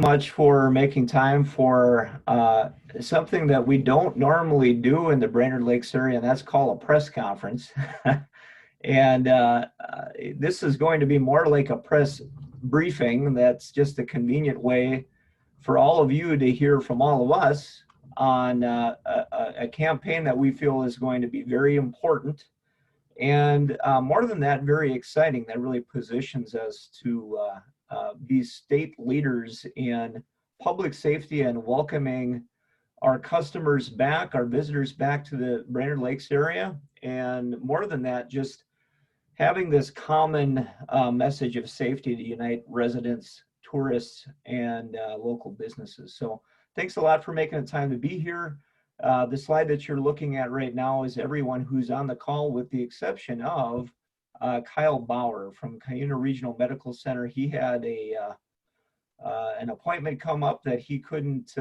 Much for making time for something that we don't normally do in the Brainerd Lakes area, and that's called a press conference. And this is going to be more like a press briefing. That's just a convenient way for all of you to hear from all of us on a campaign that we feel is going to be very important. And more than that, very exciting. That really positions us to be state leaders in public safety and welcoming our customers back, our visitors back to the Brainerd Lakes area. And more than that, just having this common message of safety to unite residents, tourists, and local businesses. So thanks a lot for making the time to be here. The slide that you're looking at right now is everyone who's on the call with the exception of Kyle Bauer from Cuyuna Regional Medical Center. He had an appointment come up that he couldn't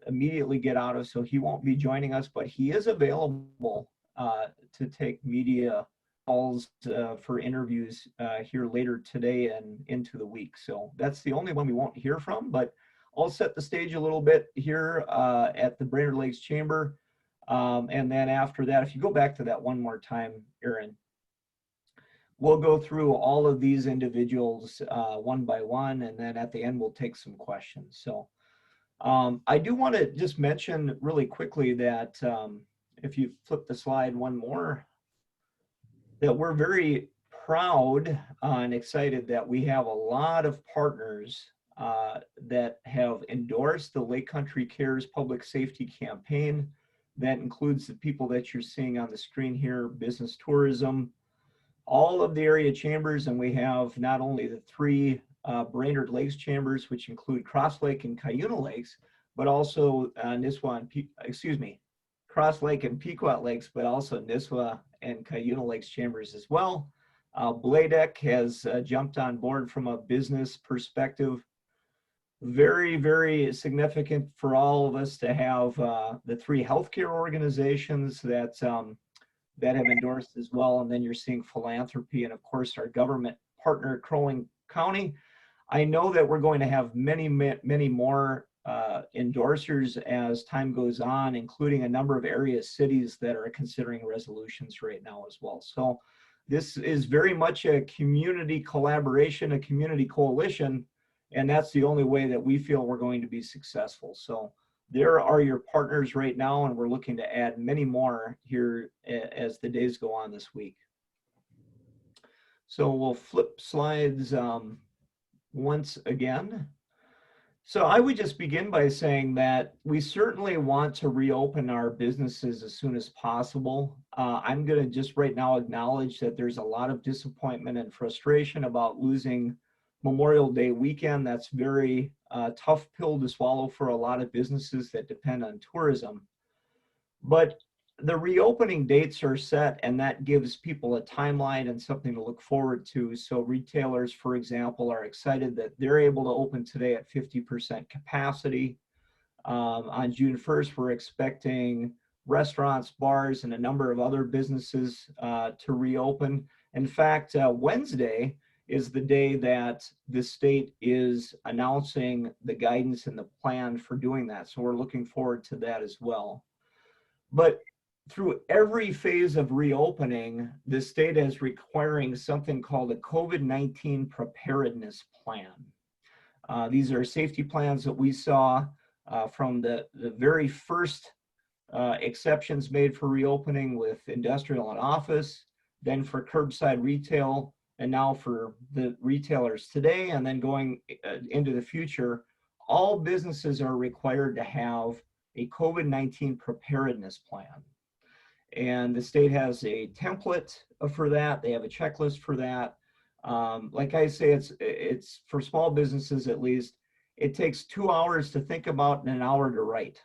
immediately get out of, so he won't be joining us, but he is available to take media calls for interviews here later today and into the week. So that's the only one we won't hear from, but I'll set the stage a little bit here at the Brainerd Lakes Chamber. And then after that, if you go back to that one more time, Aaron, we'll go through all of these individuals one by one, and then at the end, we'll take some questions. So I do want to just mention really quickly that if you flip the slide one more, that we're very proud and excited that we have a lot of partners that have endorsed the Lake Country Cares public safety campaign. That includes the people that you're seeing on the screen here, business tourism, all of the area chambers, and we have not only the three Brainerd Lakes chambers, which include Cross Lake and Cuyuna Lakes, but also Nisswa and Cross Lake and Pequot Lakes, but also Nisswa and Cuyuna Lakes chambers as well. Bladec has jumped on board from a business perspective. Very, very significant for all of us to have the three healthcare organizations that have endorsed as well. And then you're seeing philanthropy and of course our government partner, Crow Wing County. I know that we're going to have many more endorsers as time goes on, including a number of area cities that are considering resolutions right now as well. So this is very much a community collaboration, a community coalition, and that's the only way that we feel we're going to be successful. So there are your partners right now, and we're looking to add many more here as the days go on this week. So we'll flip slides once again. So I would just begin by saying that we certainly want to reopen our businesses as soon as possible. I'm going to just right now acknowledge that there's a lot of disappointment and frustration about losing Memorial Day weekend. That's very tough pill to swallow for a lot of businesses that depend on tourism. But the reopening dates are set, and that gives people a timeline and something to look forward to. So retailers, for example, are excited that they're able to open today at 50% capacity. On June 1st, we're expecting restaurants, bars, and a number of other businesses to reopen. In fact, Wednesday is the day that the state is announcing the guidance and the plan for doing that. So we're looking forward to that as well. But through every phase of reopening, the state is requiring something called a COVID-19 preparedness plan. These are safety plans that we saw from the very first exceptions made for reopening with industrial and office, then for curbside retail, and now for the retailers today, and then going into the future. All businesses are required to have a COVID-19 preparedness plan. And the state has a template for that. They have a checklist for that. Like I say, it's for small businesses at least, it takes 2 hours to think about and an hour to write.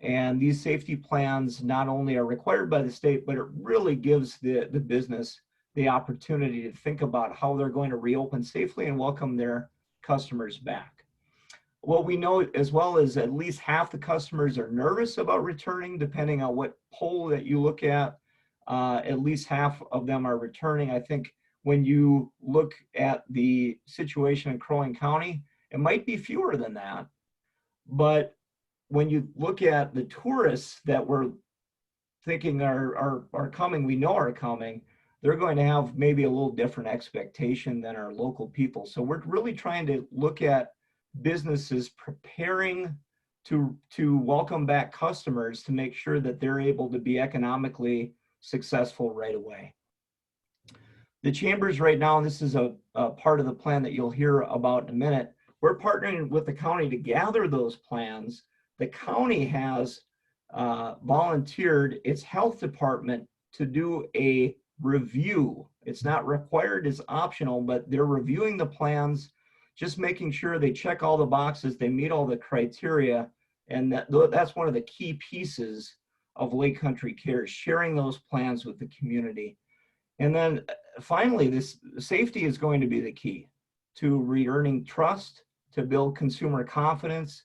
And these safety plans not only are required by the state, but it really gives the business the opportunity to think about how they're going to reopen safely and welcome their customers back. What we know as well is at least half the customers are nervous about returning, depending on what poll that you look at least half of them are returning. I think when you look at the situation in Crow Wing County, It might be fewer than that, but when you look at the tourists that we're thinking are coming, we know are coming, they're going to have maybe a little different expectation than our local people. So we're really trying to look at businesses preparing to welcome back customers to make sure that they're able to be economically successful right away. The chambers right now, and this is a part of the plan that you'll hear about in a minute, we're partnering with the county to gather those plans. The county has volunteered its health department to do a review. It's not required, it's optional, but they're reviewing the plans, just making sure they check all the boxes, they meet all the criteria, and that's one of the key pieces of Lake Country Cares, sharing those plans with the community. And then finally, this safety is going to be the key to re-earning trust, to build consumer confidence,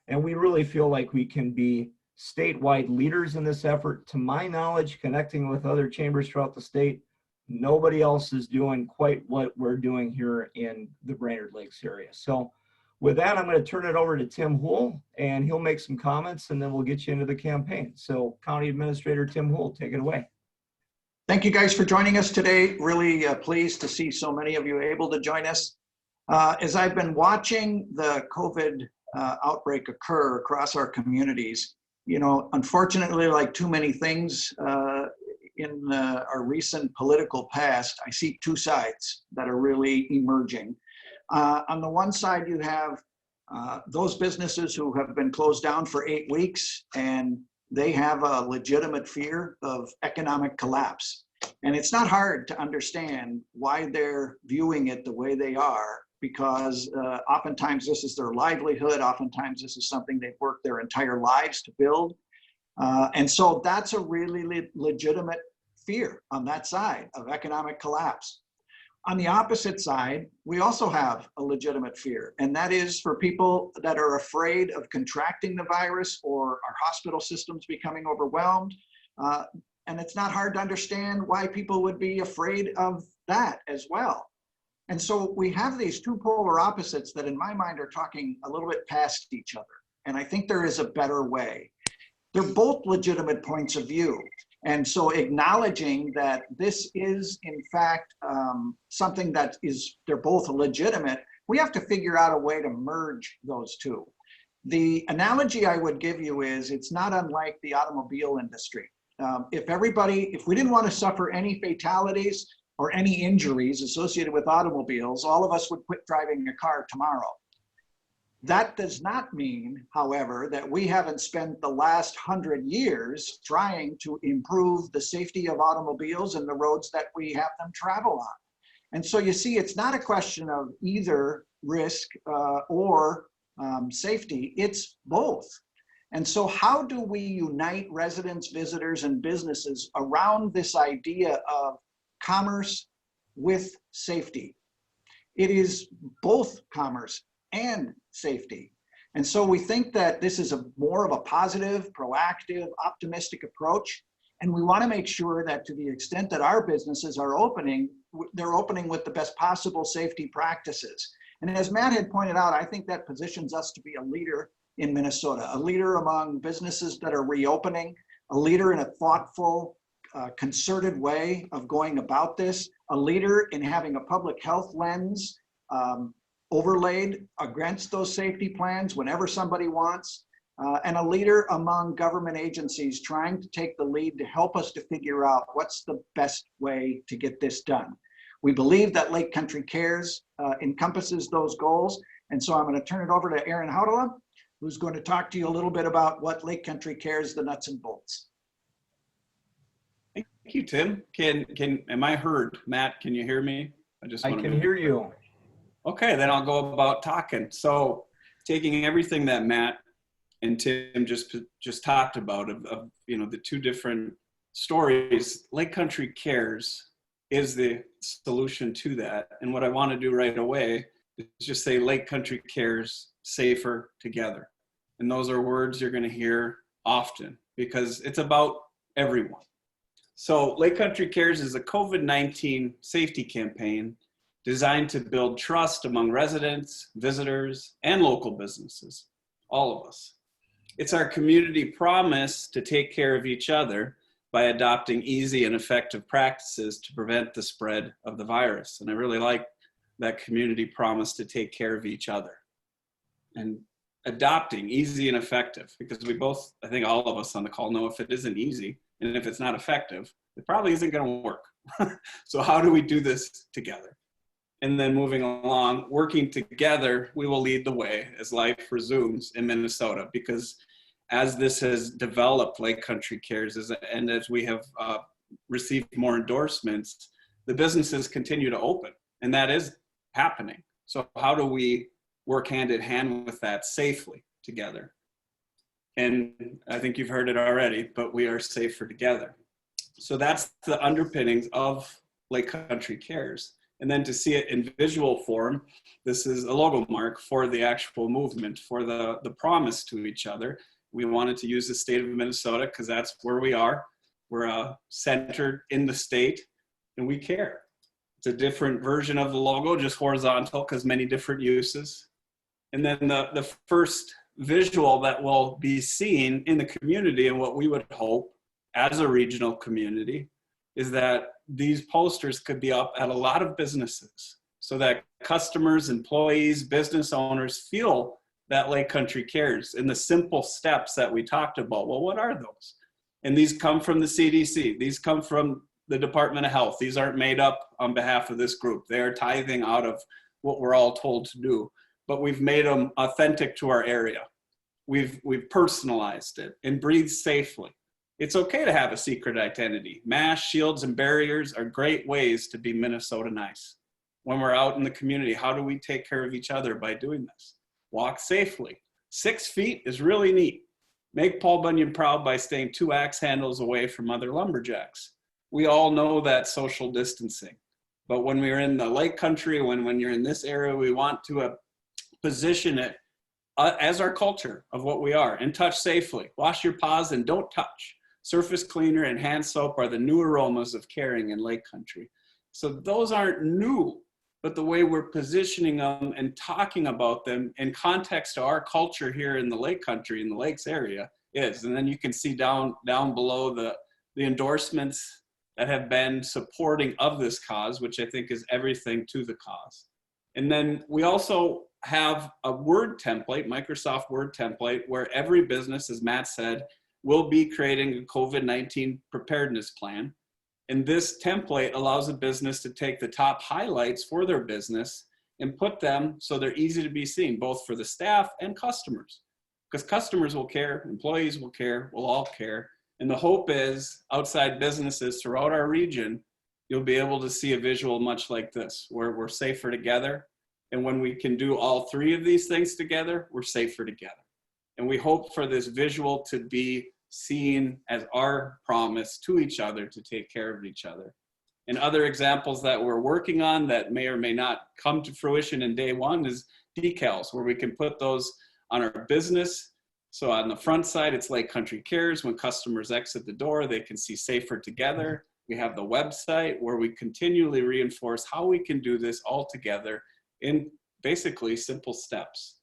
and we really feel like we can be statewide leaders in this effort. To my knowledge, connecting with other chambers throughout the state, nobody else is doing quite what we're doing here in the Brainerd Lakes area. So with that, I'm going to turn it over to Tim Houle, and he'll make some comments, and then we'll get you into the campaign. So County Administrator Tim Houle, take it away. Thank you guys for joining us today. Really pleased to see so many of you able to join us. As I've been watching the COVID outbreak occur across our communities, you know, unfortunately, like too many things in our recent political past, I see two sides that are really emerging. On the one side, you have those businesses who have been closed down for 8 weeks, and they have a legitimate fear of economic collapse. And it's not hard to understand why they're viewing it the way they are, because oftentimes this is their livelihood. Oftentimes this is something they've worked their entire lives to build. And so that's a really legitimate fear on that side of economic collapse. On the opposite side, we also have a legitimate fear, and that is for people that are afraid of contracting the virus or our hospital systems becoming overwhelmed. And it's not hard to understand why people would be afraid of that as well. And so we have these two polar opposites that in my mind are talking a little bit past each other. And I think there is a better way. They're both legitimate points of view. And so acknowledging that this is in fact something that is, they're both legitimate, we have to figure out a way to merge those two. The analogy I would give you is it's not unlike the automobile industry. If we didn't want to suffer any fatalities or any injuries associated with automobiles, all of us would quit driving a car tomorrow. That does not mean, however, that we haven't spent the last 100 years trying to improve the safety of automobiles and the roads that we have them travel on. And so you see, it's not a question of either risk or safety, it's both. And so how do we unite residents, visitors, and businesses around this idea of commerce with safety? It is both commerce and safety. And so we think that this is more of a positive, proactive, optimistic approach. And we want to make sure that to the extent that our businesses are opening, they're opening with the best possible safety practices. And as Matt had pointed out, I think that positions us to be a leader in Minnesota, a leader among businesses that are reopening, a leader in a thoughtful, concerted way of going about this, a leader in having a public health lens overlaid against those safety plans whenever somebody wants, and a leader among government agencies trying to take the lead to help us to figure out what's the best way to get this done. We believe that Lake Country Cares encompasses those goals, and so I'm going to turn it over to Aaron Hautala, who's going to talk to you a little bit about what Lake Country Cares, the nuts and bolts. Thank you, Tim. Am I heard? Matt, can you hear me? I can hear you. Okay, then I'll go about talking. So taking everything that Matt and Tim just talked about of you know, the two different stories, Lake Country Cares is the solution to that. And what I want to do right away is just say Lake Country Cares, safer together. And those are words you're going to hear often because it's about everyone. So Lake Country Cares is a COVID-19 safety campaign designed to build trust among residents, visitors, and local businesses, all of us. It's our community promise to take care of each other by adopting easy and effective practices to prevent the spread of the virus. And I really like that community promise to take care of each other. And adopting easy and effective, because we both, I think all of us on the call know if it isn't easy and if it's not effective, it probably isn't going to work. So how do we do this together? And then moving along, working together, we will lead the way as life resumes in Minnesota, because as this has developed, Lake Country Cares, and as we have received more endorsements, the businesses continue to open, and that is happening. So how do we work hand in hand with that safely together? And I think you've heard it already, but we are safer together. So that's the underpinnings of Lake Country Cares. And then to see it in visual form, this is a logo mark for the actual movement, for the promise to each other. We wanted to use the state of Minnesota because that's where we are. We're centered in the state and we care. It's a different version of the logo, just horizontal because many different uses. And then the first visual that will be seen in the community, and what we would hope as a regional community, is that these posters could be up at a lot of businesses so that customers, employees, business owners feel that Lake Country Cares in the simple steps that we talked about. Well, what are those? And these come from the CDC. These come from the Department of Health. These aren't made up on behalf of this group. They are tithing out of what we're all told to do. But we've made them authentic to our area. We've personalized it and breathe safely. It's okay to have a secret identity. Masks, shields, and barriers are great ways to be Minnesota nice. When we're out in the community, how do we take care of each other by doing this? Walk safely. 6 feet is really neat. Make Paul Bunyan proud by staying 2 axe handles away from other lumberjacks. We all know that social distancing. But when we're in the lake country, when you're in this area, we want to position it as our culture of what we are, and touch safely. Wash your paws and don't touch. Surface cleaner and hand soap are the new aromas of caring in Lake Country. So those aren't new, but the way we're positioning them and talking about them in context to our culture here in the Lake Country, in the Lakes area is. And then you can see down below the endorsements that have been supporting of this cause, which I think is everything to the cause. And then we also have a Word template, Microsoft Word template, where every business, as Matt said, will be creating a COVID-19 preparedness plan. And this template allows a business to take the top highlights for their business and put them so they're easy to be seen, both for the staff and customers. Because customers will care, employees will care, we'll all care. And the hope is outside businesses throughout our region, you'll be able to see a visual much like this, where we're safer together. And when we can do all 3 of these things together, we're safer together. And we hope for this visual to be seen as our promise to each other to take care of each other. And other examples that we're working on that may or may not come to fruition in day one is decals, where we can put those on our business. So on the front side, it's Lake Country Cares. When customers exit the door, they can see safer together. We have the website where we continually reinforce how we can do this all together in basically simple steps.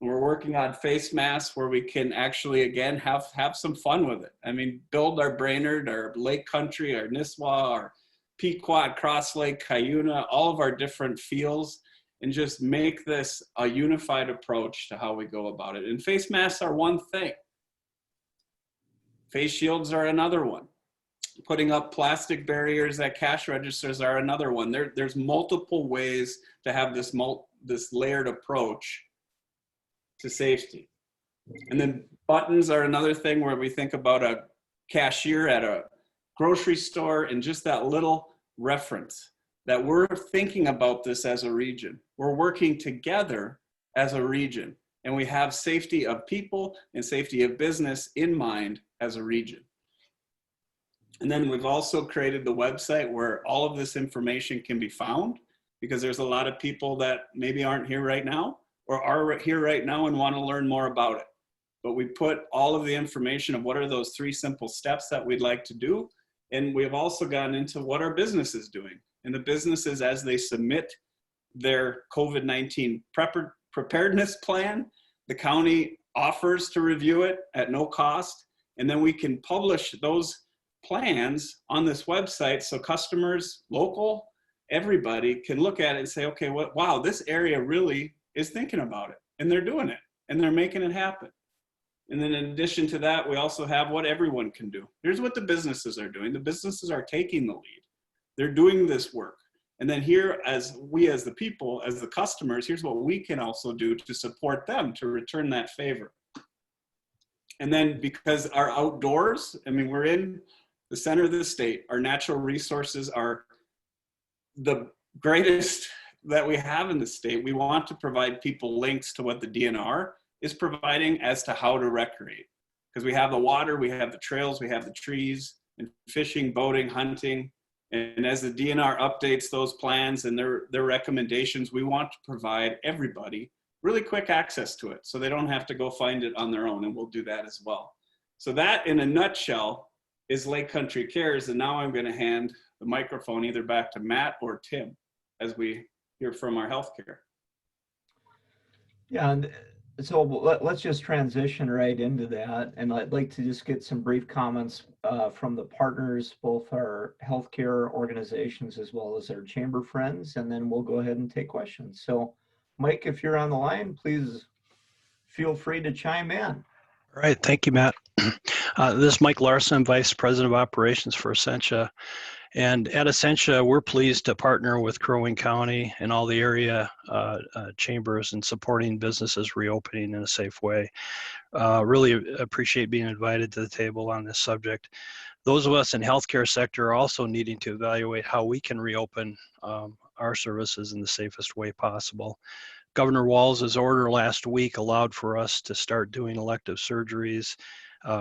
We're working on face masks where we can actually, again, have some fun with it. I mean, build our Brainerd, our Lake Country, our Nisswa, our Pequot, Cross Lake, Cuyuna, all of our different feels, and just make this a unified approach to how we go about it. And face masks are one thing. Face shields are another one. Putting up plastic barriers at cash registers are another one. There's multiple ways to have this layered approach to safety. And then buttons are another thing where we think about a cashier at a grocery store and just that little reference that we're thinking about this as a region. We're working together as a region, and we have safety of people and safety of business in mind as a region. And then we've also created the website where all of this information can be found, because there's a lot of people that maybe aren't here right now or are here right now and want to learn more about it. But we put all of the information of what are those 3 simple steps that we'd like to do. And we've also gotten into what our business is doing. And the businesses, as they submit their COVID-19 preparedness plan, the county offers to review it at no cost. And then we can publish those plans on this website so customers, local, everybody can look at it and say, okay, wow, this area really is thinking about it, and they're doing it, and they're making it happen. And then in addition to that, we also have what everyone can do. Here's what the businesses are doing. The businesses are taking the lead. They're doing this work. And then here, as the people, as the customers, here's what we can also do to support them, to return that favor. And then because our outdoors, I mean, we're in the center of the state, our natural resources are the greatest that we have in the state. We want to provide people links to what the DNR is providing as to how to recreate. Because we have the water, we have the trails, we have the trees, and fishing, boating, hunting. And as the DNR updates those plans and their recommendations, we want to provide everybody really quick access to it so they don't have to go find it on their own, and we'll do that as well. So that, in a nutshell, is Lake Country Cares. And now I'm going to hand the microphone either back to Matt or Tim as we hear from our healthcare. Yeah, and so let's just transition right into that. And I'd like to just get some brief comments from the partners, both our healthcare organizations as well as our chamber friends, and then we'll go ahead and take questions. So Mike, if you're on the line, please feel free to chime in. All right, thank you, Matt. This is Mike Larson, Vice President of Operations for Essentia. And at Essentia, we're pleased to partner with Crow Wing County and all the area chambers in supporting businesses reopening in a safe way. Really appreciate being invited to the table on this subject. Those of us in healthcare sector are also needing to evaluate how we can reopen our services in the safest way possible. Governor Walz's order last week allowed for us to start doing elective surgeries,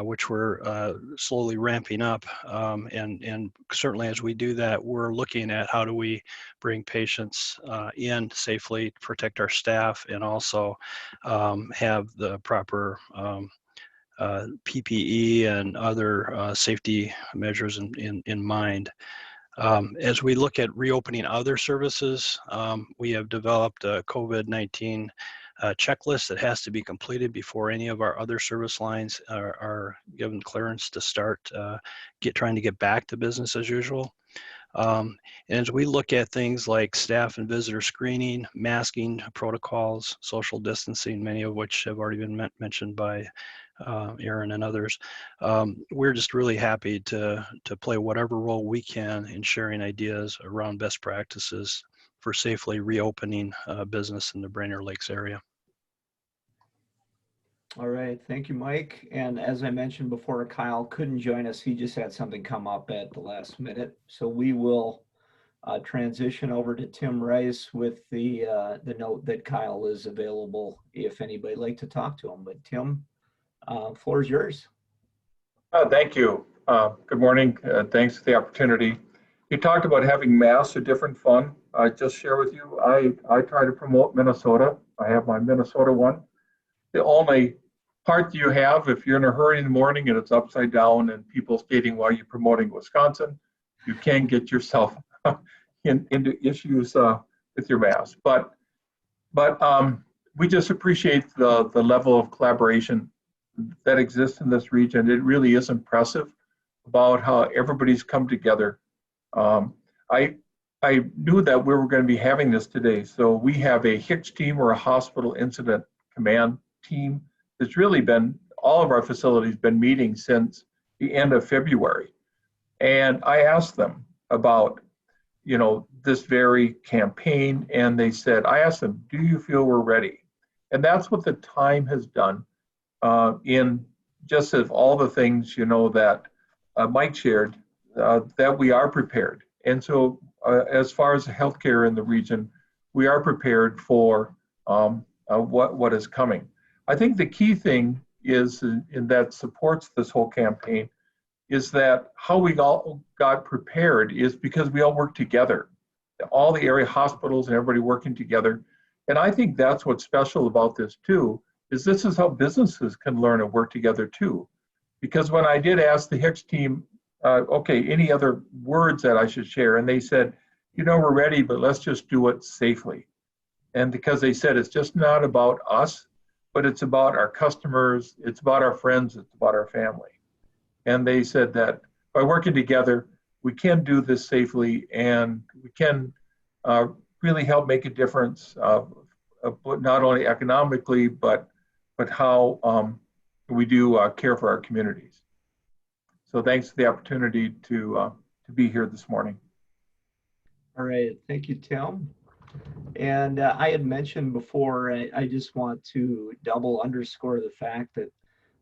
which we're slowly ramping up. And certainly as we do that, we're looking at how do we bring patients in safely, protect our staff, and also have the proper PPE and other safety measures in mind. As we look at reopening other services, we have developed a COVID-19 checklist that has to be completed before any of our other service lines are given clearance to start trying to get back to business as usual. And as we look at things like staff and visitor screening, masking protocols, social distancing, many of which have already been mentioned by Aaron and others, we're just really happy to play whatever role we can in sharing ideas around best practices for safely reopening business in the Brainerd Lakes area. All right, thank you, Mike. And as I mentioned before, Kyle couldn't join us. He just had something come up at the last minute. So we will transition over to Tim Rice with the note that Kyle is available if anybody'd like to talk to him. But Tim, floor is yours. Thank you. Good morning. Thanks for the opportunity. You talked about having masks are different fun. I just share with you, I try to promote Minnesota. I have my Minnesota one. The only part you have, if you're in a hurry in the morning and it's upside down and people skating while you're promoting Wisconsin, you can get yourself into issues with your mask. But we just appreciate the level of collaboration that exists in this region. It really is impressive about how everybody's come together. I knew that we were going to be having this today. So we have a HICS team, or a hospital incident command team, that's really been, all of our facilities been meeting since the end of February. And I asked them about, this very campaign, and they said, I asked them, do you feel we're ready? And that's what the time has done in just of all the things, that Mike shared, that we are prepared. And so as far as healthcare in the region, we are prepared for what is coming. I think the key thing is, and that supports this whole campaign, is that how we all got prepared is because we all work together. All the area hospitals and everybody working together. And I think that's what's special about this too, is this is how businesses can learn and work together too. Because when I did ask the HICS team, okay, any other words that I should share? And they said, we're ready, but let's just do it safely. And because they said it's just not about us, but it's about our customers, it's about our friends, it's about our family. And they said that by working together, we can do this safely and we can really help make a difference, not only economically, but how we do care for our communities. So thanks for the opportunity to be here this morning. All right, thank you, Tim. And I had mentioned before, I just want to double underscore the fact that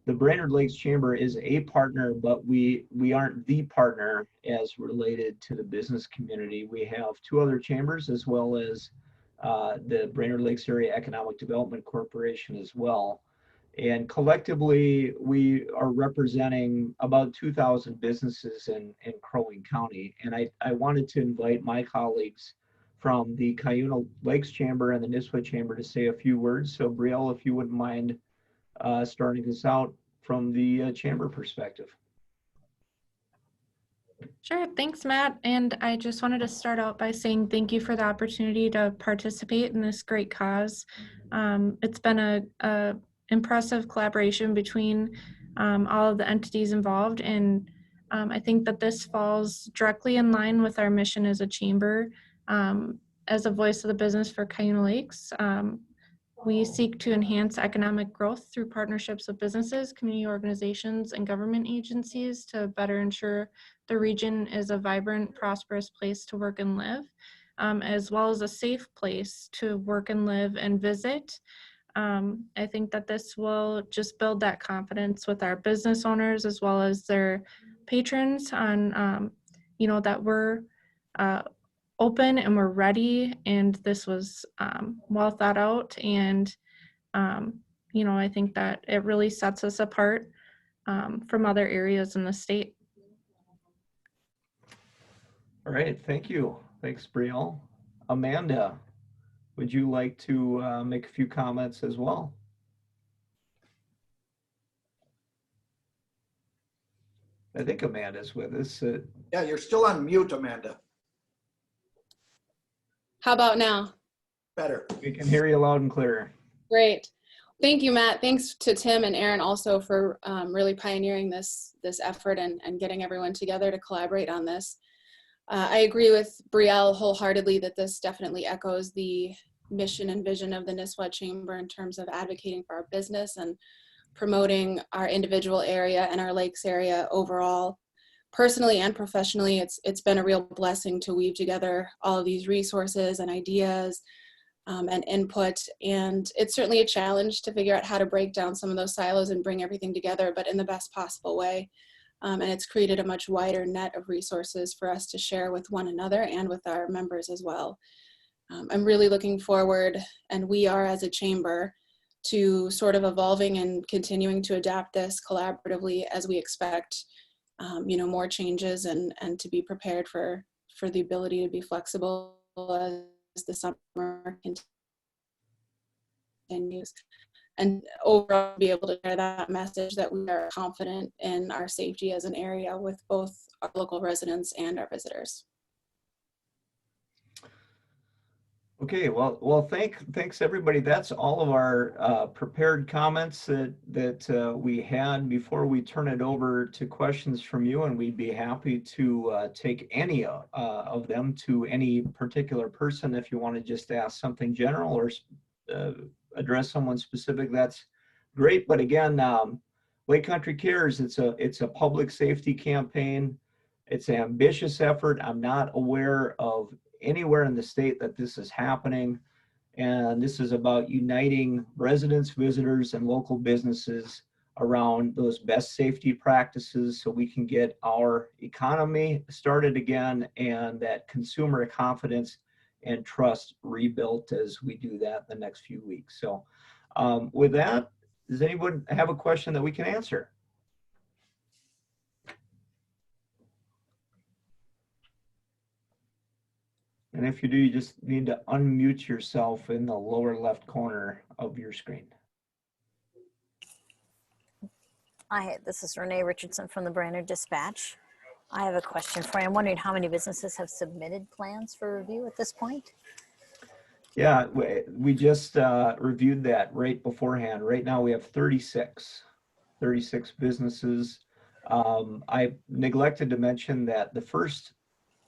the Brainerd Lakes Chamber is a partner, but we aren't the partner as related to the business community. We have two other chambers as well as the Brainerd Lakes Area Economic Development Corporation as well. And collectively, we are representing about 2,000 businesses in Crow Wing County. And I wanted to invite my colleagues from the Cuyuna Lakes Chamber and the Nisswa Chamber to say a few words. So Brielle, if you wouldn't mind starting this out from the chamber perspective. Sure, thanks, Matt. And I just wanted to start out by saying thank you for the opportunity to participate in this great cause. It's been a impressive collaboration between all of the entities involved, and I think that this falls directly in line with our mission as a chamber. As a voice of the business for Cuyuna Lakes, we seek to enhance economic growth through partnerships with businesses, community organizations, and government agencies to better ensure the region is a vibrant, prosperous place to work and live, as well as a safe place to work and live and visit. I think that this will just build that confidence with our business owners as well as their patrons on, that we're open and we're ready, and this was well thought out. And, I think that it really sets us apart from other areas in the state. All right, thank you. Thanks, Brielle. Amanda, would you like to make a few comments as well? I think Amanda's with us. Yeah, you're still on mute, Amanda. How about now? Better. We can hear you loud and clear. Great. Thank you, Matt. Thanks to Tim and Aaron also for really pioneering this effort and getting everyone together to collaborate on this. I agree with Brielle wholeheartedly that this definitely echoes the mission and vision of the Nisswa Chamber in terms of advocating for our business and promoting our individual area and our lakes area overall. Personally and professionally, it's been a real blessing to weave together all of these resources and ideas and input. And it's certainly a challenge to figure out how to break down some of those silos and bring everything together, but in the best possible way. And it's created a much wider net of resources for us to share with one another and with our members as well. I'm really looking forward, and we are as a chamber, to sort of evolving and continuing to adapt this collaboratively as we expect more changes and to be prepared for the ability to be flexible as the summer continues, and overall be able to share that message that we are confident in our safety as an area with both our local residents and our visitors. Okay, well, thanks everybody. That's all of our prepared comments that we had before we turn it over to questions from you, and we'd be happy to take any of them to any particular person. If you want to just ask something general or address someone specific, that's great. But again, Lake Country Cares, it's a public safety campaign. It's an ambitious effort. I'm not aware of anywhere in the state that this is happening. And this is about uniting residents, visitors, and local businesses around those best safety practices so we can get our economy started again and that consumer confidence and trust rebuilt as we do that in the next few weeks. So with that, does anyone have a question that we can answer? And if you do, you just need to unmute yourself in the lower left corner of your screen. Hi, this is Renee Richardson from the Brainerd Dispatch. I have a question for you. I'm wondering how many businesses have submitted plans for review at this point? Yeah, we just reviewed that right beforehand. Right now we have 36 businesses. I neglected to mention that the first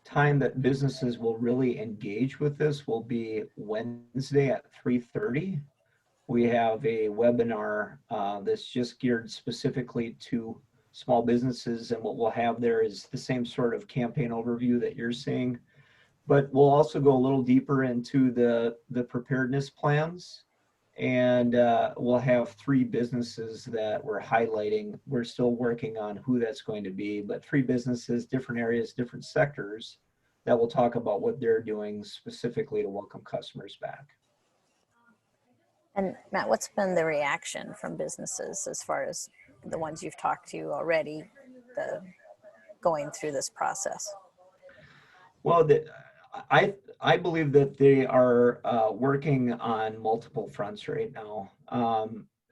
time that businesses will really engage with this will be Wednesday at 3:30. We have a webinar that's just geared specifically to small businesses, and what we'll have there is the same sort of campaign overview that you're seeing, but we'll also go a little deeper into the preparedness plans, and we'll have 3 businesses that we're highlighting. We're still working on who that's going to be, but 3 businesses, different areas, different sectors, that will talk about what they're doing specifically to welcome customers back. And Matt, what's been the reaction from businesses as far as the ones you've talked to already, going through this process? Well, I believe that they are working on multiple fronts right now.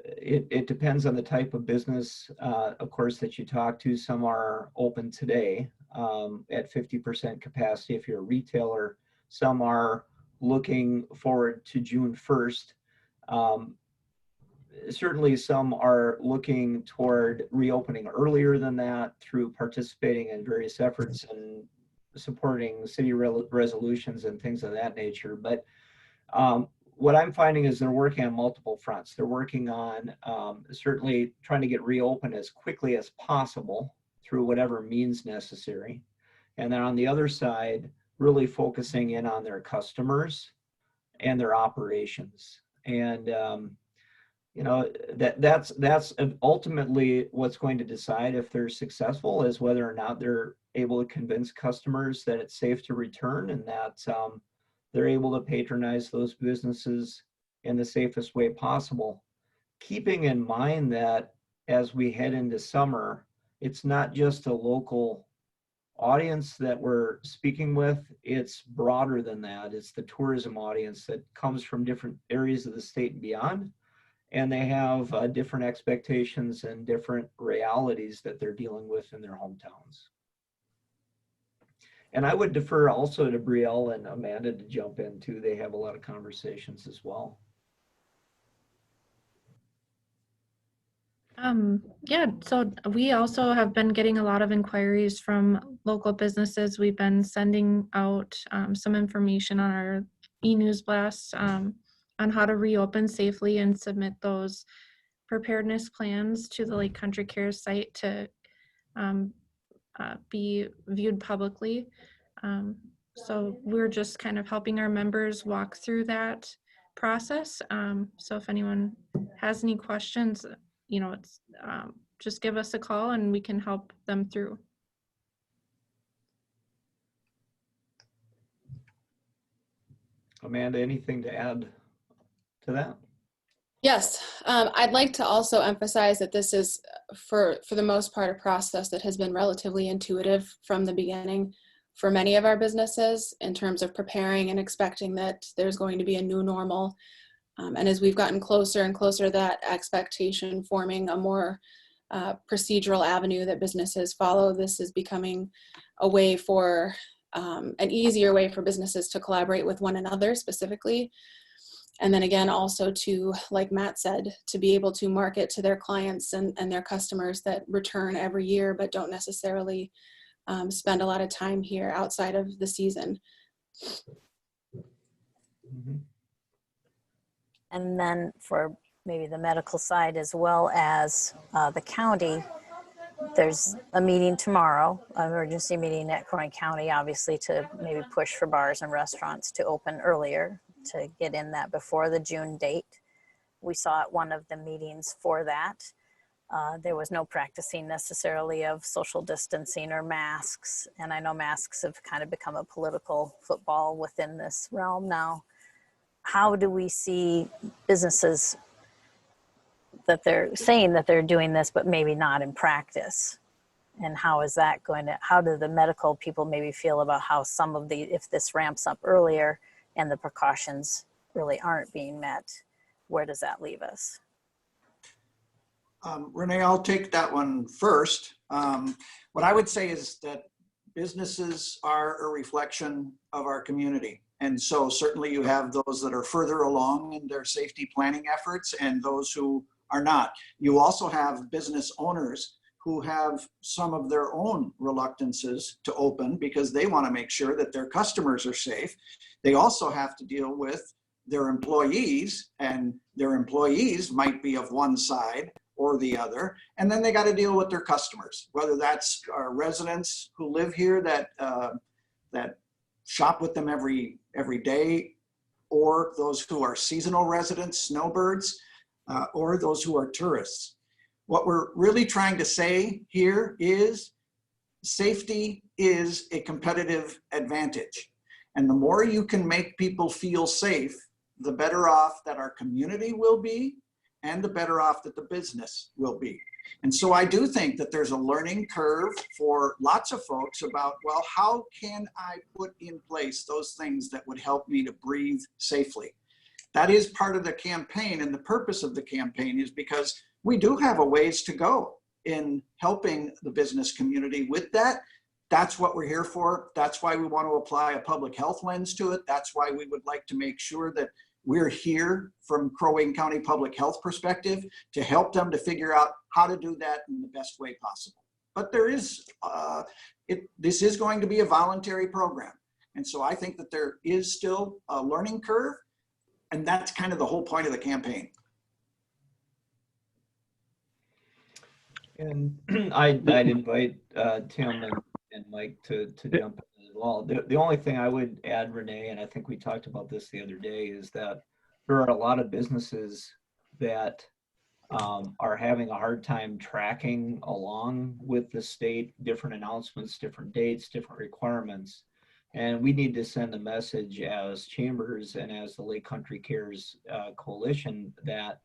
It depends on the type of business, of course, that you talk to. Some are open today at 50% capacity if you're a retailer. Some are looking forward to June 1st. Certainly some are looking toward reopening earlier than that through participating in various efforts and supporting city resolutions and things of that nature. But what I'm finding is they're working on multiple fronts. They're working on certainly trying to get reopened as quickly as possible through whatever means necessary. And then on the other side, really focusing in on their customers and their operations. And you know, that's ultimately what's going to decide if they're successful, is whether or not they're able to convince customers that it's safe to return, and that they're able to patronize those businesses in the safest way possible. Keeping in mind that as we head into summer, it's not just a local audience that we're speaking with, it's broader than that. It's the tourism audience that comes from different areas of the state and beyond. And they have different expectations and different realities that they're dealing with in their hometowns. And I would defer also to Brielle and Amanda to jump in too. They have a lot of conversations as well. Yeah, so we also have been getting a lot of inquiries from local businesses. We've been sending out some information on our e-news blasts on how to reopen safely and submit those preparedness plans to the Lake Country Cares site to be viewed publicly. So we're just kind of helping our members walk through that process. So if anyone has any questions, you know, it's just give us a call and we can help them through. Amanda, anything to add to that? Yes, I'd like to also emphasize that this is, for the most part, a process that has been relatively intuitive from the beginning for many of our businesses in terms of preparing and expecting that there's going to be a new normal. And as we've gotten closer and closer to that expectation, forming a more procedural avenue that businesses follow, this is becoming a way for, an easier way for businesses to collaborate with one another specifically. And then again, also to, like Matt said, to be able to market to their clients and their customers that return every year, but don't necessarily spend a lot of time here outside of the season. Mm-hmm. And then for maybe the medical side as well as the county, there's a meeting tomorrow, an emergency meeting at Crow Wing County, obviously to maybe push for bars and restaurants to open earlier, to get in that before the June date. We saw at one of the meetings for that, there was no practicing necessarily of social distancing or masks. And I know masks have kind of become a political football within this realm now. How do we see businesses that they're saying that they're doing this, but maybe not in practice? And how is that going to, how do the medical people maybe feel about how some of the, if this ramps up earlier and the precautions really aren't being met, where does that leave us? Renee, I'll take that one first. What I would say is that businesses are a reflection of our community. And so certainly you have those that are further along in their safety planning efforts and those who are not. You also have business owners who have some of their own reluctances to open because they want to make sure that their customers are safe. They also have to deal with their employees, and their employees might be of one side or the other. And then they got to deal with their customers, whether that's our residents who live here that shop with them every day, or those who are seasonal residents, snowbirds, or those who are tourists. What we're really trying to say here is safety is a competitive advantage. And the more you can make people feel safe, the better off that our community will be, and the better off that the business will be. And so I do think that there's a learning curve for lots of folks about, well, how can I put in place those things that would help me to breathe safely? That is part of the campaign, and the purpose of the campaign is because we do have a ways to go in helping the business community with that. That's what we're here for. That's why we want to apply a public health lens to it. That's why we would like to make sure that we're here from Crow Wing County Public Health perspective to help them to figure out how to do that in the best way possible. But there is, this is going to be a voluntary program. And so I think that there is still a learning curve, and that's kind of the whole point of the campaign. And I'd invite Tim and Mike to jump in as well. The only thing I would add, Renee, and I think we talked about this the other day, is that there are a lot of businesses that are having a hard time tracking along with the state, different announcements, different dates, different requirements. And we need to send a message as chambers and as the Lake Country Cares Coalition that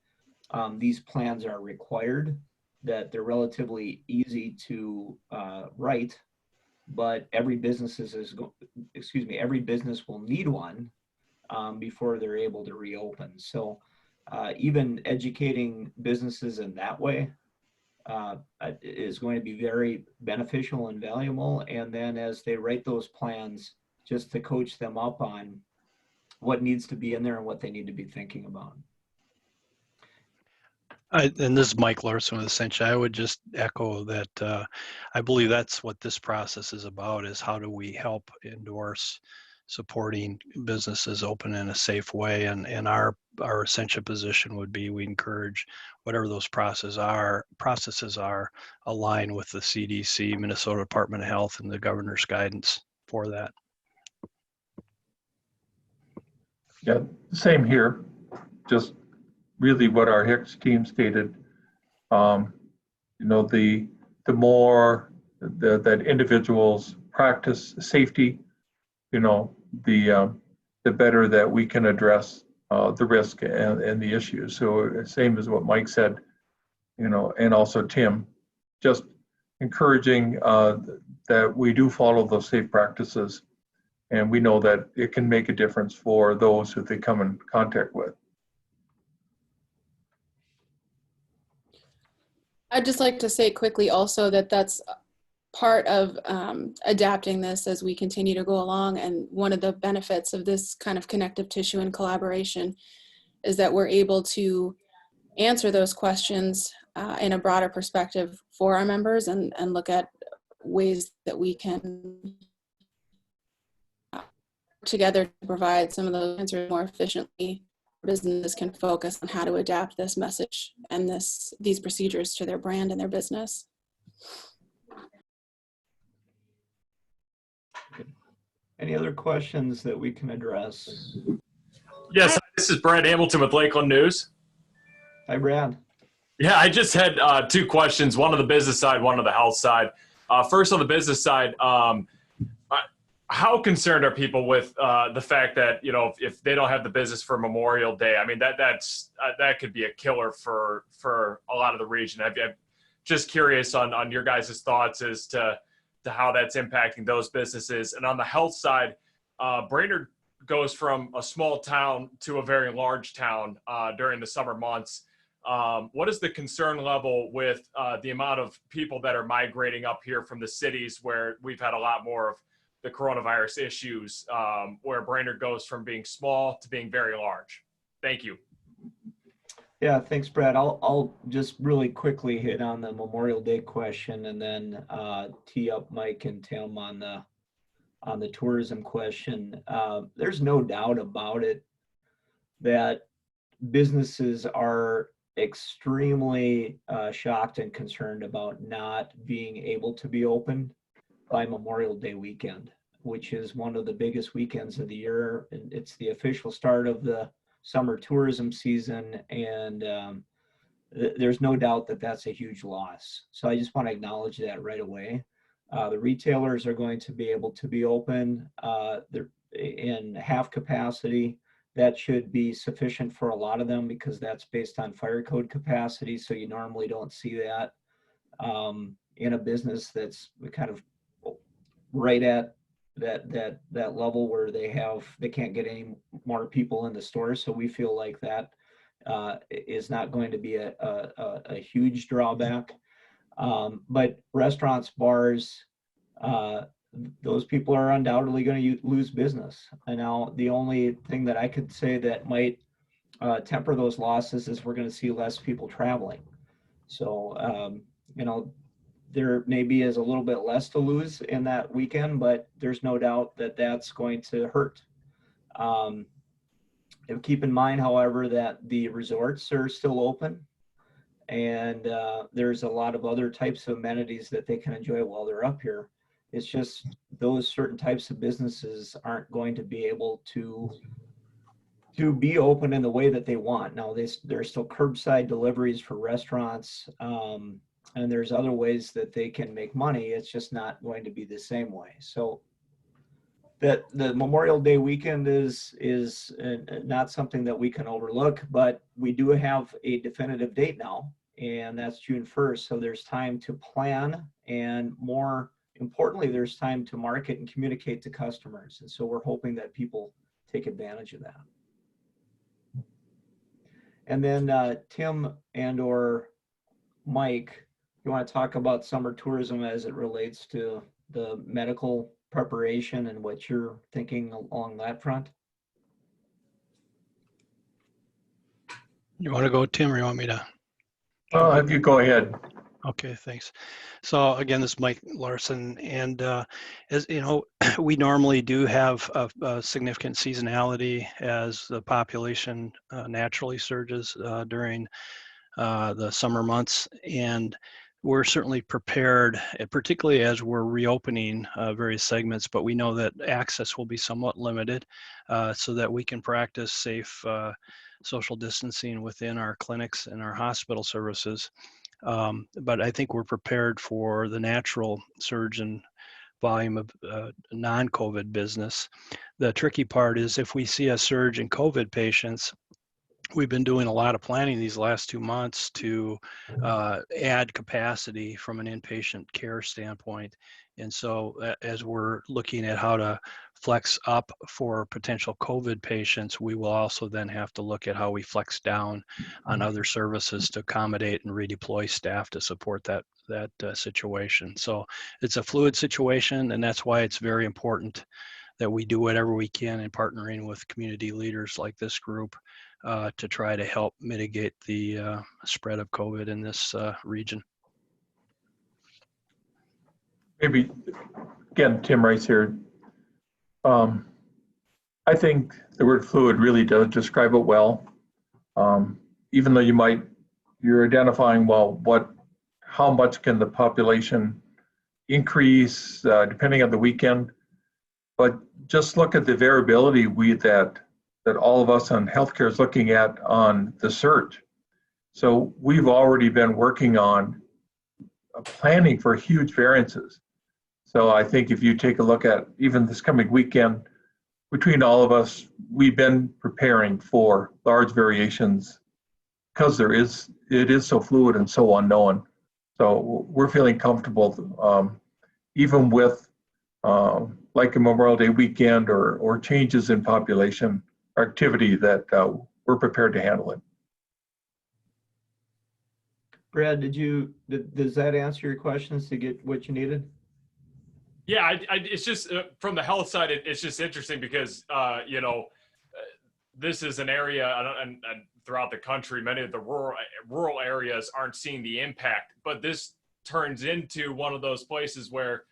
these plans are required, that they're relatively easy to write, but every business every business will need one before they're able to reopen. So even educating businesses in that way is going to be very beneficial and valuable. And then as they write those plans, just to coach them up on what needs to be in there and what they need to be thinking about. And this is Mike Larson with Essentia. I would just echo that I believe that's what this process is about, is how do we help endorse supporting businesses open in a safe way. And our Essentia position would be we encourage whatever those processes are aligned with the CDC, Minnesota Department of Health, and the governor's guidance for that. Yeah, same here. Just really what our HICS team stated. You know, the more that individuals practice safety, you know, the better that we can address the risk and the issues. So same as what Mike said, you know, and also Tim, just encouraging that we do follow those safe practices, and we know that it can make a difference for those who they come in contact with. I'd just like to say quickly also that that's part of adapting this as we continue to go along. And one of the benefits of this kind of connective tissue and collaboration is that we're able to answer those questions in a broader perspective for our members and look at ways that we can together to provide some of those answers more efficiently. Business can focus on how to adapt this message and these procedures to their brand and their business. Any other questions that we can address? Yes, this is Brad Hamilton with Lakeland News. Hi, Brad. Yeah, I just had two questions, one on the business side, one on the health side. First on the business side, how concerned are people with the fact that, you know, if they don't have the business for Memorial Day? I mean, that could be a killer for a lot of the region. I'm just curious on your guys' thoughts as to how that's impacting those businesses. And on the health side, Brainerd goes from a small town to a very large town during the summer months. what is the concern level with the amount of people that are migrating up here from the cities where we've had a lot more of the coronavirus issues, where Brainerd goes from being small to being very large? Thank you. Yeah, thanks, Brad. I'll just really quickly hit on the Memorial Day question and then tee up Mike and Tim on the tourism question. There's no doubt about it that businesses are extremely shocked and concerned about not being able to be open by Memorial Day weekend, which is one of the biggest weekends of the year. And it's the official start of the summer tourism season, and there's no doubt that that's a huge loss. So I just want to acknowledge that right away. The retailers are going to be able to be open they're in half capacity. That should be sufficient for a lot of them because that's based on fire code capacity. So you normally don't see that in a business that's kind of right at that level where they can't get any more people in the store. So we feel like that is not going to be a huge drawback. But restaurants, bars, those people are undoubtedly going to lose business. And now the only thing that I could say that might temper those losses is we're going to see less people traveling. So, there maybe is a little bit less to lose in that weekend, but there's no doubt that that's going to hurt. And keep in mind, however, that the resorts are still open, and there's a lot of other types of amenities that they can enjoy while they're up here. It's just those certain types of businesses aren't going to be able to be open in the way that they want. Now, there's still curbside deliveries for restaurants, and there's other ways that they can make money. It's just not going to be the same way. So that the Memorial Day weekend is not something that we can overlook, but we do have a definitive date now, and that's June 1st. So there's time to plan, and more importantly, there's time to market and communicate to customers. And so we're hoping that people take advantage of that. And then Tim and or Mike, you want to talk about summer tourism as it relates to the medical preparation and what you're thinking along that front? You want to go, Tim, or you want me to? If you go ahead. Okay, thanks. So again, this is Mike Larson, and as you know, we normally do have a significant seasonality as the population naturally surges during the summer months, and we're certainly prepared, particularly as we're reopening various segments, but we know that access will be somewhat limited so that we can practice safe social distancing within our clinics and our hospital services. But I think we're prepared for the natural surge in volume of non-COVID business. The tricky part is if we see a surge in COVID patients, we've been doing a lot of planning these last 2 months to add capacity from an inpatient care standpoint. And so as we're looking at how to flex up for potential COVID patients, we will also then have to look at how we flex down on other services to accommodate and redeploy staff to support that situation. So it's a fluid situation, and that's why it's very important that we do whatever we can in partnering with community leaders like this group to try to help mitigate the spread of COVID in this region. Maybe, again, Tim Rice here. I think the word fluid really does describe it well. Even though you're identifying, well, how much can the population increase depending on the weekend, but just look at the variability that all of us on healthcare is looking at on the surge. So we've already been working on planning for huge variances. So I think if you take a look at even this coming weekend, between all of us, we've been preparing for large variations because it is so fluid and so unknown. So we're feeling comfortable, even with like a Memorial Day weekend or changes in population activity, that we're prepared to handle it. Brad, does that answer your questions to get what you needed? Yeah, it's just from the health side, it's just interesting because, this is an area and throughout the country, many of the rural areas aren't seeing the impact, but this turns into one of those places where,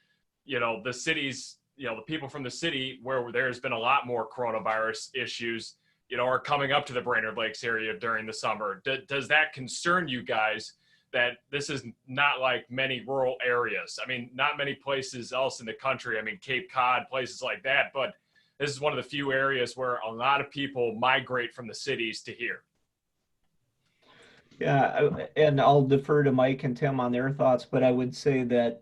the cities, the people from the city where there's been a lot more coronavirus issues, are coming up to the Brainerd Lakes area during the summer. Does that concern you guys that this is not like many rural areas? I mean, not many places else in the country. I mean, Cape Cod, places like that, but this is one of the few areas where a lot of people migrate from the cities to here. Yeah, and I'll defer to Mike and Tim on their thoughts, but I would say that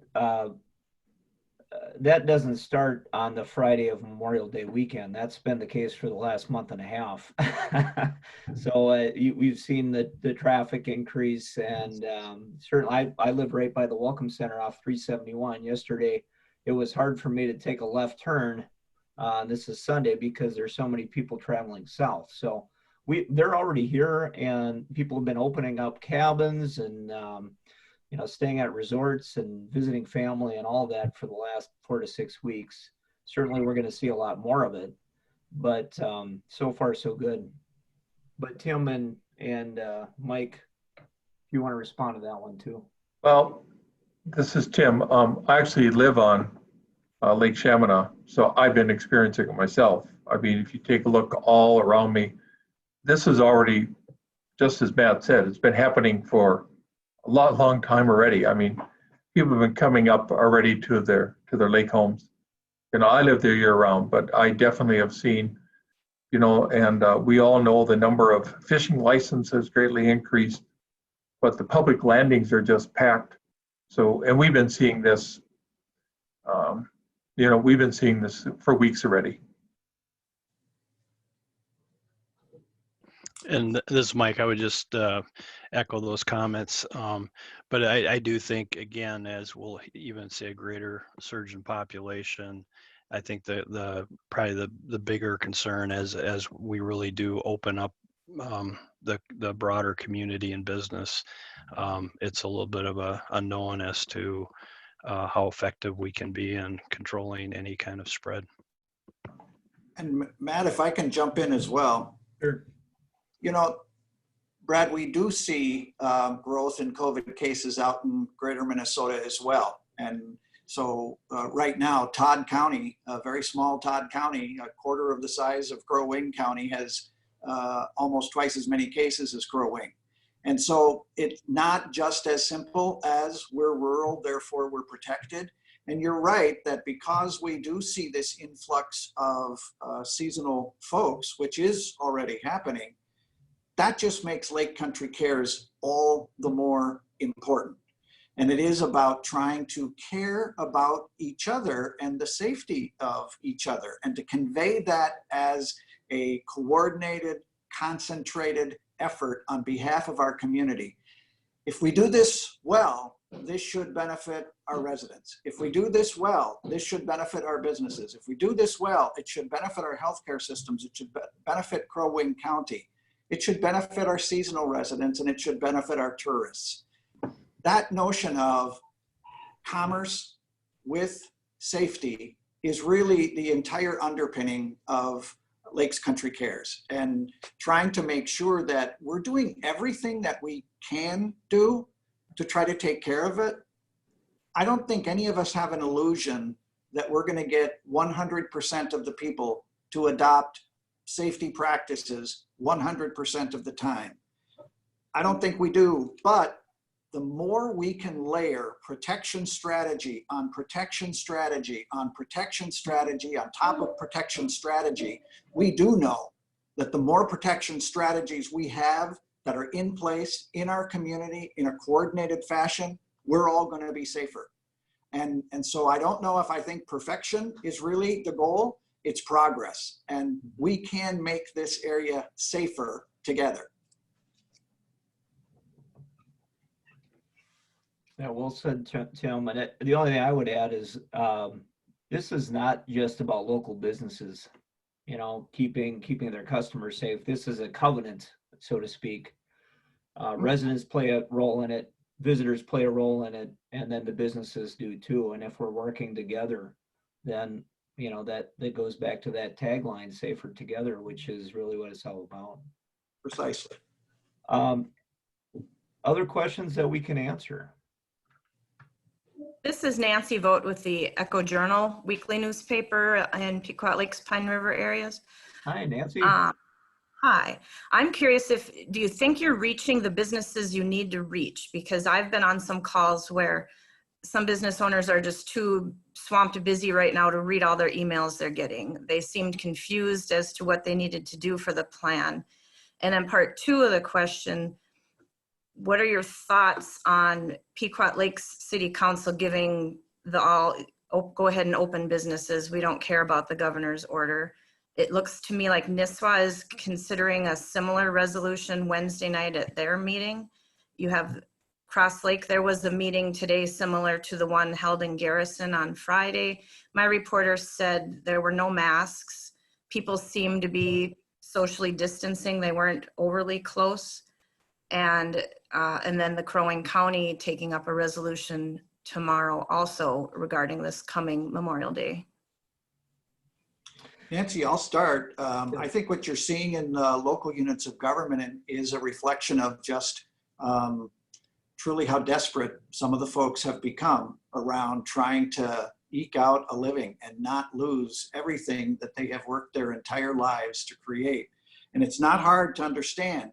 that doesn't start on the Friday of Memorial Day weekend. That's been the case for the last month and a half. So we've seen the traffic increase, and certainly I live right by the Welcome Center off 371. Yesterday, it was hard for me to take a left turn. This is Sunday because there's so many people traveling south. So they're already here, and people have been opening up cabins and staying at resorts and visiting family and all that for the last 4 to 6 weeks. Certainly, we're going to see a lot more of it, but so far so good. But Tim and Mike, if you want to respond to that one too. Well, this is Tim. I actually live on Lake Chaminade, so I've been experiencing it myself. I mean, if you take a look all around me, this is already, just as Matt said, it's been happening for a long time already. I mean, people have been coming up already to their lake homes. I live there year round, but I definitely have seen, and we all know the number of fishing licenses greatly increased, but the public landings are just packed. So, and we've been seeing this, we've been seeing this for weeks already. And this is Mike. I would just echo those comments. But I do think, again, as we'll even see a greater surge in population, I think probably the bigger concern as we really do open up the broader community and business, it's a little bit of a unknown as to how effective we can be in controlling any kind of spread. And Matt, if I can jump in as well. Sure. Brad, we do see growth in COVID cases out in greater Minnesota as well. And so right now, Todd County, a very small Todd County, a quarter of the size of Crow Wing County, has almost twice as many cases as Crow Wing. And so it's not just as simple as we're rural, therefore we're protected. And you're right that because we do see this influx of seasonal folks, which is already happening, that just makes Lake Country Cares all the more important. And it is about trying to care about each other and the safety of each other, and to convey that as a coordinated, concentrated effort on behalf of our community. If we do this well, this should benefit our residents. If we do this well, this should benefit our businesses. If we do this well, it should benefit our healthcare systems. It should benefit Crow Wing County. It should benefit our seasonal residents, and it should benefit our tourists. That notion of commerce with safety is really the entire underpinning of Lakes Country Cares, and trying to make sure that we're doing everything that we can do to try to take care of it. I don't think any of us have an illusion that we're going to get 100% of the people to adopt safety practices 100% of the time. I don't think we do, but the more we can layer protection strategy on protection strategy on protection strategy on top of protection strategy, we do know that the more protection strategies we have that are in place in our community in a coordinated fashion, we're all going to be safer. And so I don't know if I think perfection is really the goal. It's progress, and we can make this area safer together. Yeah, well said, Tim. And the only thing I would add is this is not just about local businesses, keeping their customers safe. This is a covenant, so to speak. Residents play a role in it. visitors play a role in it, and then the businesses do too. And if we're working together, then that goes back to that tagline, safer together, which is really what it's all about. Precisely. Other questions that we can answer? This is Nancy Vogt with the Echo Journal weekly newspaper in Pequot Lakes, Pine River areas. Hi, Nancy. Hi, I'm curious do you think you're reaching the businesses you need to reach? Because I've been on some calls where some business owners are just too swamped busy right now to read all their emails they're getting. They seemed confused as to what they needed to do for the plan. And then part two of the question, what are your thoughts on Pequot Lakes City Council giving go ahead and open businesses? We don't care about the governor's order. It looks to me like Nisswa is considering a similar resolution Wednesday night at their meeting. You have Cross Lake, there was a meeting today similar to the one held in Garrison on Friday. My reporter said there were no masks. People seemed to be socially distancing. They weren't overly close. And then the Crow Wing County taking up a resolution tomorrow also regarding this coming Memorial Day. Nancy, I'll start. I think what you're seeing in local units of government is a reflection of just truly how desperate some of the folks have become around trying to eke out a living and not lose everything that they have worked their entire lives to create. And it's not hard to understand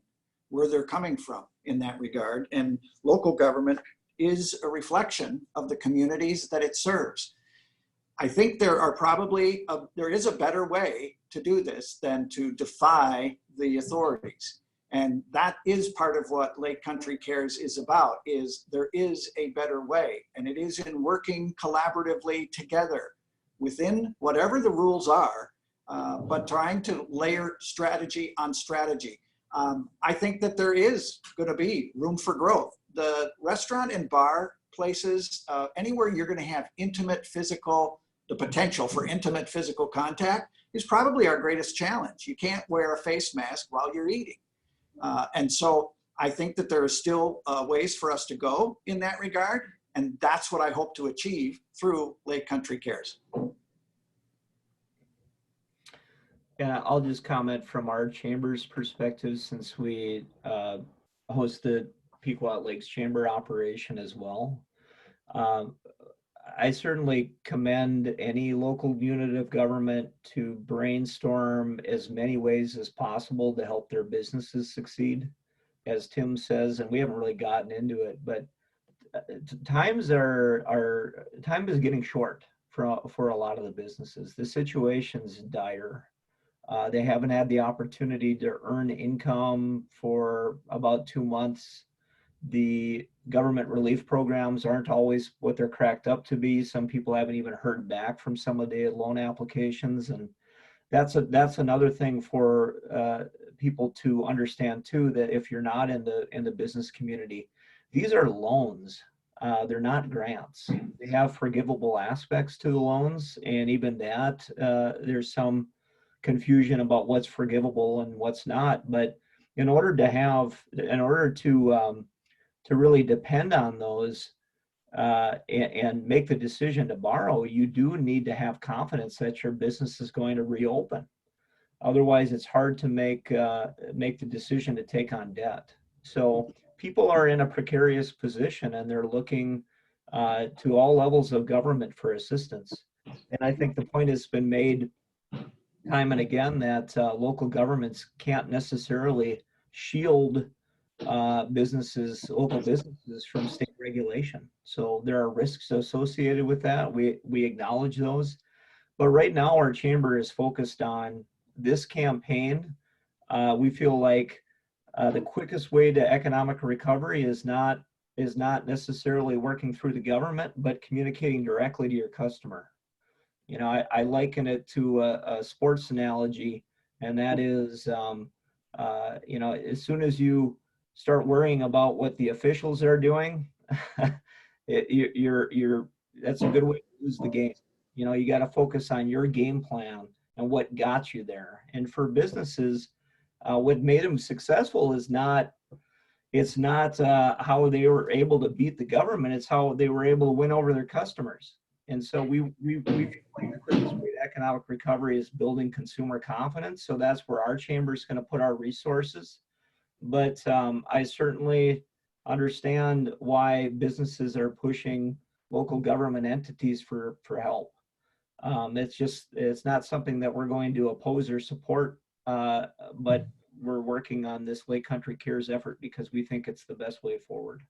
where they're coming from in that regard. And local government is a reflection of the communities that it serves. I think there is a better way to do this than to defy the authorities. And that is part of what Lake Country Cares is about, is there is a better way. And it is in working collaboratively together within whatever the rules are, but trying to layer strategy on strategy. I think that there is going to be room for growth. The restaurant and bar places, anywhere you're going to have the potential for intimate physical contact is probably our greatest challenge. You can't wear a face mask while you're eating. And so I think that there are still ways for us to go in that regard. And that's what I hope to achieve through Lake Country Cares. And I'll just comment from our chamber's perspective, since we host the Pequot Lakes Chamber operation as well. I certainly commend any local unit of government to brainstorm as many ways as possible to help their businesses succeed, as Tim says, and we haven't really gotten into it, but time is getting short for a lot of the businesses. The situation's dire. They haven't had the opportunity to earn income for about 2 months. The government relief programs aren't always what they're cracked up to be. Some people haven't even heard back from some of the loan applications. And that's another thing for people to understand too, that if you're not in the business community, these are loans. They're not grants. They have forgivable aspects to the loans. And even that, there's some confusion about what's forgivable and what's not. But in order to really depend on those and make the decision to borrow, you do need to have confidence that your business is going to reopen. Otherwise, it's hard to make the decision to take on debt. So people are in a precarious position, and they're looking to all levels of government for assistance. And I think the point has been made time and again that local governments can't necessarily shield local businesses from state regulation. So there are risks associated with that. We acknowledge those. But right now our chamber is focused on this campaign. We feel like the quickest way to economic recovery is not necessarily working through the government, but communicating directly to your customer. You know, I liken it to a sports analogy, and that is, you know, as soon as you start worrying about what the officials are doing, that's a good way to lose the game. You know, you got to focus on your game plan and what got you there. And for businesses, what made them successful is not, It's not how they were able to beat the government, it's how they were able to win over their customers. And so we feel like the quickest way to economic recovery is building consumer confidence. So that's where our chamber is going to put our resources. But I certainly understand why businesses are pushing local government entities for help. It's not something that we're going to oppose or support, but we're working on this Lake Country Cares effort because we think it's the best way forward.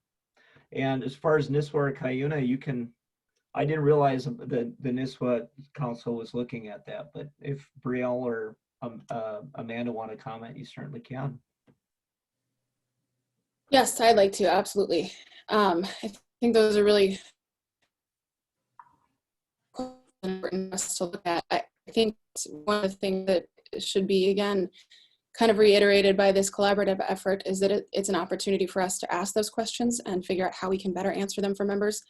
And as far as Nisswa or Cuyuna, I didn't realize that the Nisswa Council was looking at that, but if Brielle or Amanda want to comment, you certainly can. Yes, I'd like to, absolutely. I think those are really important for us to look at. I think one of the things that should be, again, kind of reiterated by this collaborative effort is that it's an opportunity for us to ask those questions and figure out how we can better answer them for members.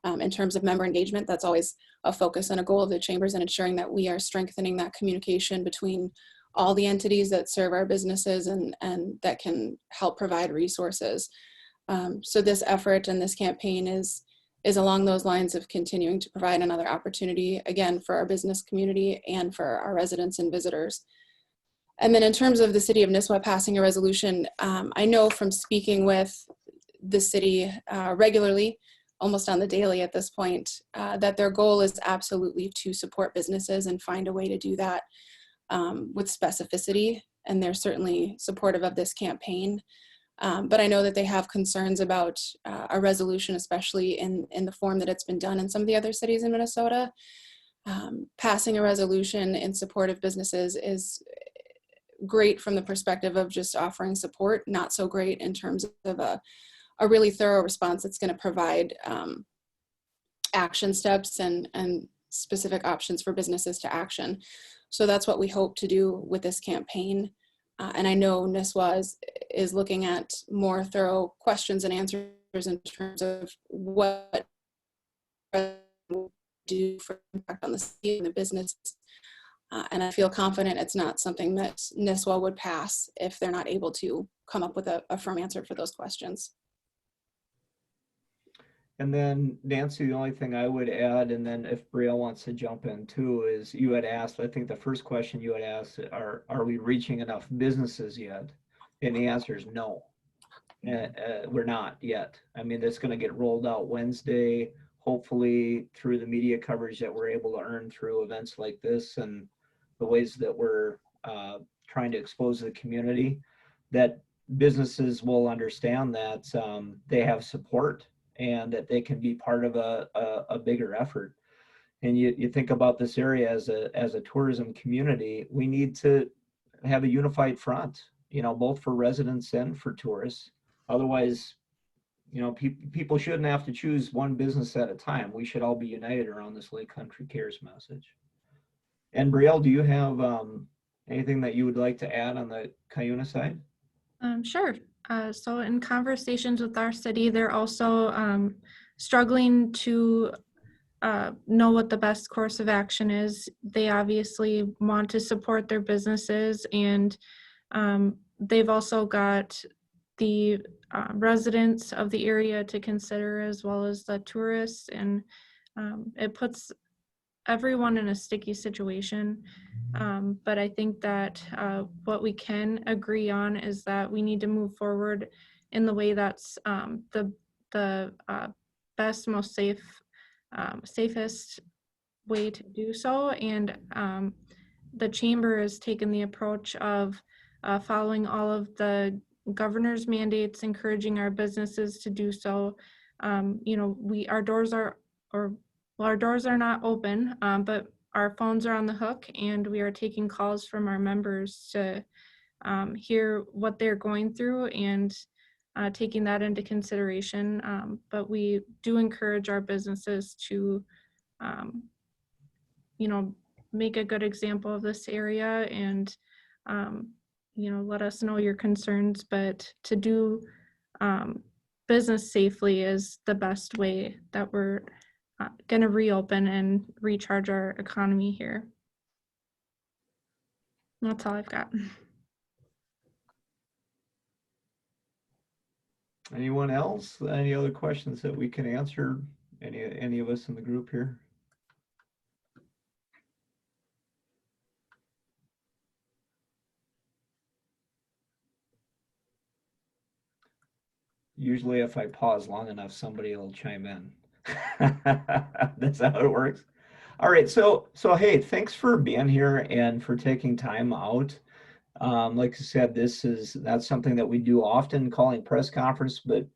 In terms of member engagement, that's always a focus and a goal of the chambers, and ensuring that we are strengthening that communication between all the entities that serve our businesses and that can help provide resources. So this effort and this campaign is along those lines of continuing to provide another opportunity, again, for our business community and for our residents and visitors. And then in terms of the city of Nisswa passing a resolution, I know from speaking with the city regularly, almost on the daily at this point, that their goal is absolutely to support businesses and find a way to do that with specificity. And they're certainly supportive of this campaign. But I know that they have concerns about a resolution, especially in the form that it's been done in some of the other cities in Minnesota. Passing a resolution in support of businesses is great from the perspective of just offering support, not so great in terms of a really thorough response that's going to provide action steps and specific options for businesses to action. So that's what we hope to do with this campaign. And I know Nisswa is looking at more thorough questions and answers in terms of what do for impact on the city and the business. And I feel confident it's not something that Nisswa would pass if they're not able to come up with a firm answer for those questions. And then Nancy, the only thing I would add, and then if Brielle wants to jump in too, is you had asked, I think the first question you had asked, are we reaching enough businesses yet? And the answer is no, we're not yet. I mean, it's going to get rolled out Wednesday, hopefully through the media coverage that we're able to earn through events like this and the ways that we're trying to expose the community, that businesses will understand that they have support and that they can be part of a bigger effort. And you think about this area as a tourism community, we need to have a unified front, both for residents and for tourists. Otherwise, people shouldn't have to choose one business at a time. We should all be united around this Lake Country Cares message. And Brielle, do you have anything that you would like to add on the Cuyuna side? Sure. So in conversations with our city, they're also struggling to know what the best course of action is. They obviously want to support their businesses, and they've also got the residents of the area to consider, as well as the tourists, and it puts everyone in a sticky situation. But I think that what we can agree on is that we need to move forward in the way that's the best, most safest way to do so. And the chamber has taken the approach of following all of the governor's mandates, encouraging our businesses to do so. Our doors are not open, but our phones are on the hook, and we are taking calls from our members to hear what they're going through and taking that into consideration. But we do encourage our businesses to, make a good example of this area and, let us know your concerns. But to do business safely is the best way that we're going to reopen and recharge our economy here. That's all I've got. Anyone else? Any other questions that we can answer? Any of us in the group here? Usually if I pause long enough, somebody will chime in. That's how it works. All right, so hey, thanks for being here and for taking time out. Like I said, this is not something that we do often, calling press conference, but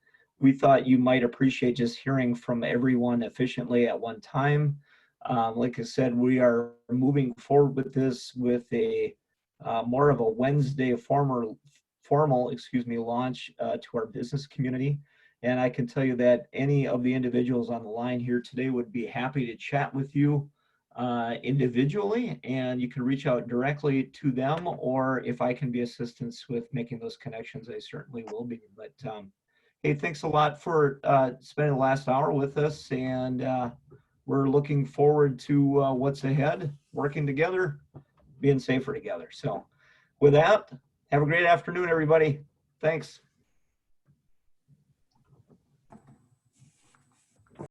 we thought you might appreciate just hearing from everyone efficiently at one time. Like I said, we are moving forward with this with a more of a Wednesday formal launch to our business community. And I can tell you that any of the individuals on the line here today would be happy to chat with you individually, and you can reach out directly to them, or if I can be assistance with making those connections, I certainly will be. But hey, thanks a lot for spending the last hour with us, and we're looking forward to what's ahead, working together, being safer together. So with that, have a great afternoon, everybody. Thanks.